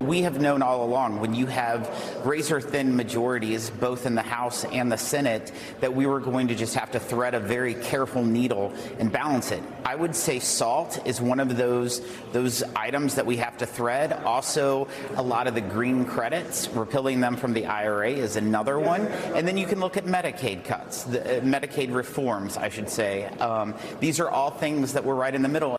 we have known all along, when you have razor-thin majorities, both in the House and the Senate, that we were going to just have to thread a very careful needle and balance it. I would say salt is one of those items that we have to thread. Also, a lot of the green credits, repealing them from the IRA is another one. And then you can look at Medicaid cuts, Medicaid reforms, I should say. These are all things that we're right in the middle.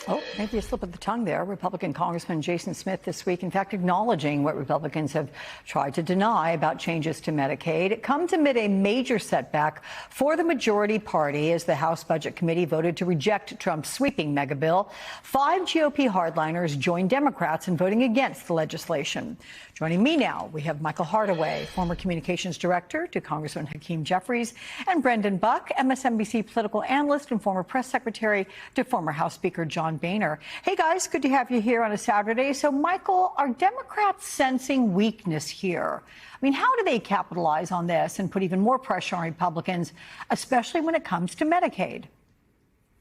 Oh, maybe a slip of the tongue there. Republican Congressman Jason Smith this week, in fact, acknowledging what Republicans have tried to deny about changes to Medicaid. It comes amid a major setback for the majority party as the House Budget Committee voted to reject Trump's sweeping mega bill. 5 GOP hardliners joined Democrats in voting against the legislation. Joining me now, we have Michael Hardaway, former communications director to Congressman Hakeem Jeffries, and Brendan Buck, MSNBC political analyst and former press secretary to former House Speaker John Boehner. Hey, guys, good to have you here on a Saturday. So, Michael, are Democrats sensing weakness here? I mean, how do they capitalize on this and put even more pressure on Republicans, especially when it comes to Medicaid?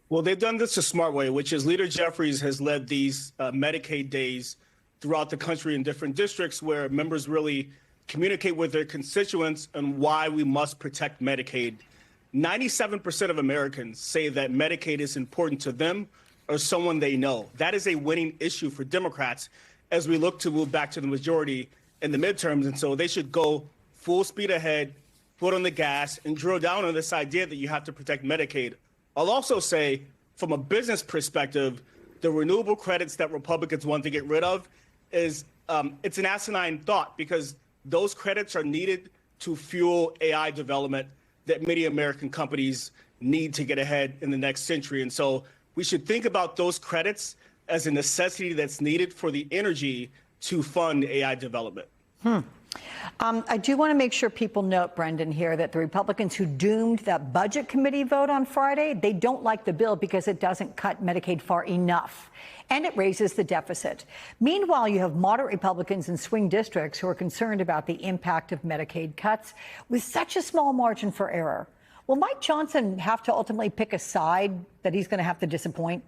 Well, they've done this a smart way, which is Leader Jeffries has led these Medicaid days throughout the country in different districts where members really communicate with their constituents on why we must protect Medicaid. 97% of Americans say that Medicaid is important to them or someone they know. That is a winning issue for Democrats as we look to move back to the majority in the midterms. And so they should go full speed ahead, foot on the gas, and drill down on this idea that you have to protect Medicaid. I'll also say, from a business perspective, the renewable credits that Republicans want to get rid of is it's an asinine thought, because those credits are needed to fuel AI development that many American companies need to get ahead in the next century. And so we should think about those credits as a necessity that's needed for the energy to fund AI development. I do want to make sure people note, Brendan, here that the Republicans who doomed that budget committee vote on Friday, they don't like the bill because it doesn't cut Medicaid far enough, and it raises the deficit. Meanwhile, you have moderate Republicans in swing districts who are concerned about the impact of Medicaid cuts with such a small margin for error. Will Mike Johnson have to ultimately pick a side that he's going to have to disappoint?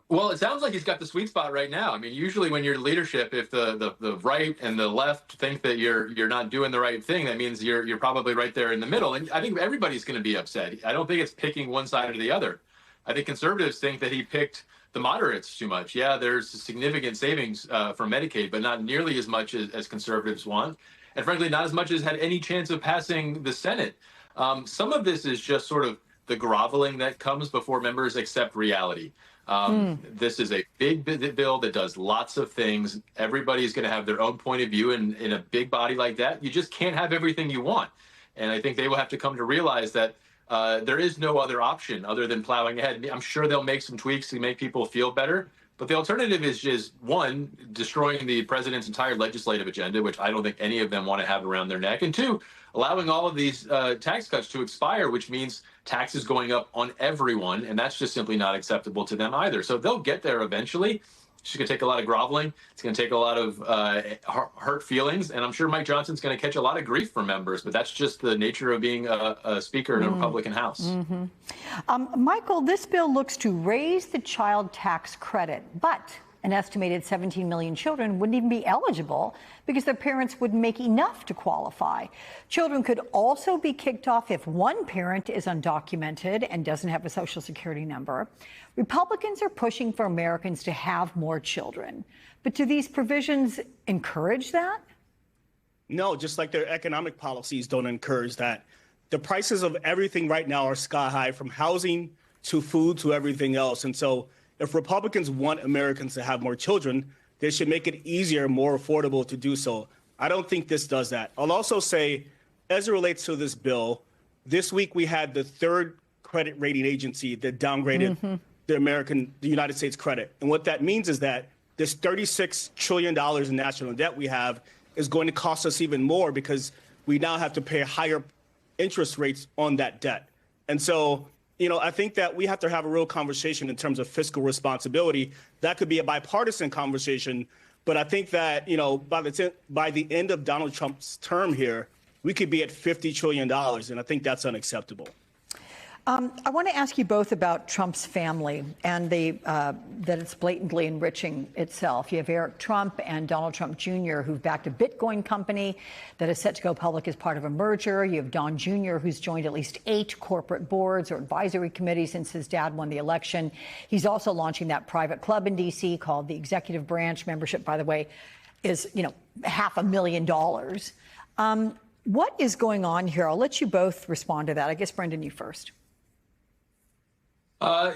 Well, it sounds like he's got the sweet spot right now. I mean, usually when you're leadership, if the right and the left think that you're not doing the right thing, that means you're probably right there in the middle. And I think everybody's going to be upset. I don't think it's picking one side or the other. I think conservatives think that he picked the moderates too much. Yeah, there's significant savings from Medicaid, but not nearly as much as conservatives want. And frankly, not as much as had any chance of passing the Senate. Some of this is just sort of the groveling that comes before members accept reality. This is a big bill that does lots of things. Everybody's going to have their own point of view, and in a big body like that, you just can't have everything you want. And I think they will have to come to realize that there is no other option other than plowing ahead. I'm sure they'll make some tweaks to make people feel better, but the alternative is just, one, destroying the president's entire legislative agenda, which I don't think any of them want to have around their neck, and two, allowing all of these tax cuts to expire, which means taxes going up on everyone, and that's just simply not acceptable to them either. So they'll get there eventually. It's just going to take a lot of groveling. It's going to take a lot of hurt feelings, and I'm sure Mike Johnson's going to catch a lot of grief from members, but that's just the nature of being a speaker in a Republican House. Michael, this bill looks to raise the child tax credit, but an estimated 17 million children wouldn't even be eligible because their parents wouldn't make enough to qualify. Children could also be kicked off if one parent is undocumented and doesn't have a Social Security number. Republicans are pushing for Americans to have more children. But do these provisions encourage that? No, just like their economic policies don't encourage that. The prices of everything right now are sky high, from housing to food to everything else. And so if Republicans want Americans to have more children, they should make it easier, more affordable to do so. I don't think this does that. I'll also say, as it relates to this bill, this week we had the third credit rating agency that downgraded the United States credit. And what that means is that this $36 trillion in national debt we have is going to cost us even more because we now have to pay higher interest rates on that debt. And so, I think that we have to have a real conversation in terms of fiscal responsibility. That could be a bipartisan conversation, but I think that, by the end of Donald Trump's term here, we could be at $50 trillion, and I think that's unacceptable. I want to ask you both about Trump's family and that it's blatantly enriching itself. You have Eric Trump and Donald Trump Jr., who've backed a Bitcoin company that is set to go public as part of a merger. You have Don Jr., who's joined at least 8 corporate boards or advisory committees since his dad won the election. He's also launching that private club in D.C. called the Executive Branch. Membership, by the way, is, $500,000. What is going on here? I'll let you both respond to that. I guess, Brendan, you first.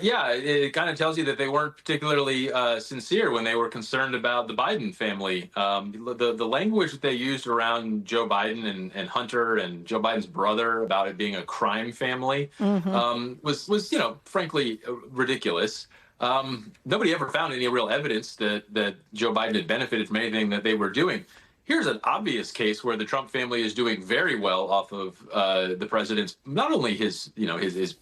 Yeah, it kind of tells you that they weren't particularly sincere when they were concerned about the Biden family. The language that they used around Joe Biden and Hunter and Joe Biden's brother about it being a crime family was frankly ridiculous. Nobody ever found any real evidence that Joe Biden had benefited from anything that they were doing. Here's an obvious case where the Trump family is doing very well off of the president's, not only his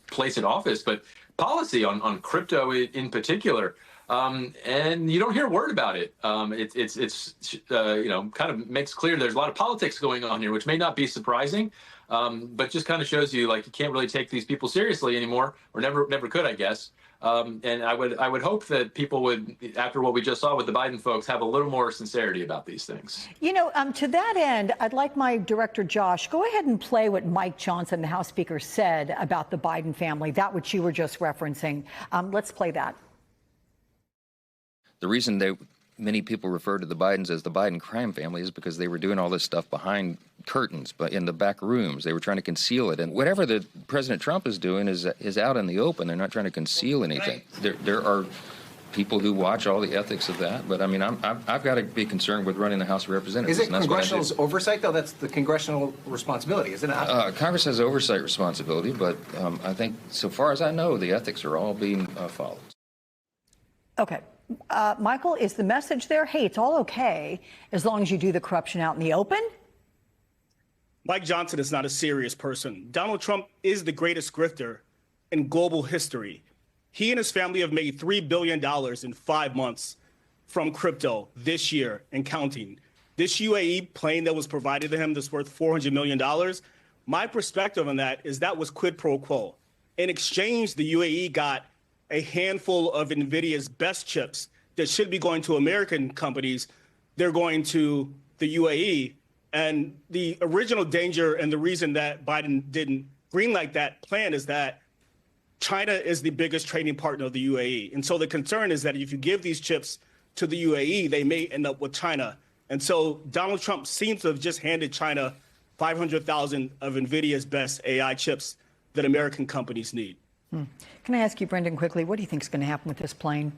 place in office, but policy on crypto in particular. And you don't hear a word about it. It's kind of makes clear there's a lot of politics going on here, which may not be surprising, but just kind of shows you like you can't really take these people seriously anymore, or never could, I guess. And I would hope that people would, after what we just saw with the Biden folks, have a little more sincerity about these things. To that end, I'd like my director, Josh, go ahead and play what Mike Johnson, the House Speaker, said about the Biden family, that which you were just referencing. Let's play that. The reason many people refer to the Bidens as the Biden crime family is because they were doing all this stuff behind curtains, but in the back rooms. They were trying to conceal it. And whatever that President Trump is doing is out in the open. They're not trying to conceal anything. There are people who watch all the ethics of that, but I mean, I've got to be concerned with running the House of Representatives. Is it congressional oversight, though? That's the congressional responsibility, isn't it? Congress has oversight responsibility, but I think, so far as I know, the ethics are all being followed. Okay. Michael, is the message there, hey, it's all okay as long as you do the corruption out in the open? Mike Johnson is not a serious person. Donald Trump is the greatest grifter in global history. He and his family have made $3 billion in 5 months from crypto this year and counting. This UAE plane that was provided to him that's worth $400 million, my perspective on that is that was quid pro quo. In exchange, the UAE got a handful of NVIDIA's best chips that should be going to American companies. They're going to the UAE. And the original danger and the reason that Biden didn't greenlight that plan is that China is the biggest trading partner of the UAE. And so the concern is that if you give these chips to the UAE, they may end up with China. And so Donald Trump seems to have just handed China 500,000 of NVIDIA's best AI chips that American companies need. Can I ask you, Brendan, quickly, what do you think is going to happen with this plane?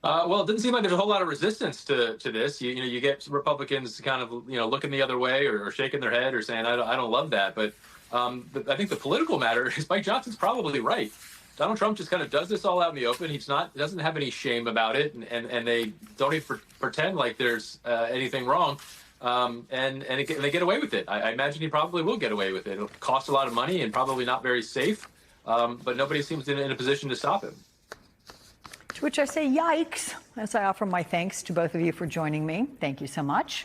Well, it doesn't seem like there's a whole lot of resistance to this. You get Republicans kind of looking the other way or shaking their head or saying I don't love that. But I think the political matter is Mike Johnson's probably right. Donald Trump just kind of does this all out in the open. Doesn't have any shame about it, and they don't even pretend like there's anything wrong. And they get away with it. I imagine he probably will get away with it. It'll cost a lot of money and probably not very safe, but nobody seems in a position to stop him. To which I say, yikes, as I offer my thanks to both of you for joining me. Thank you so much.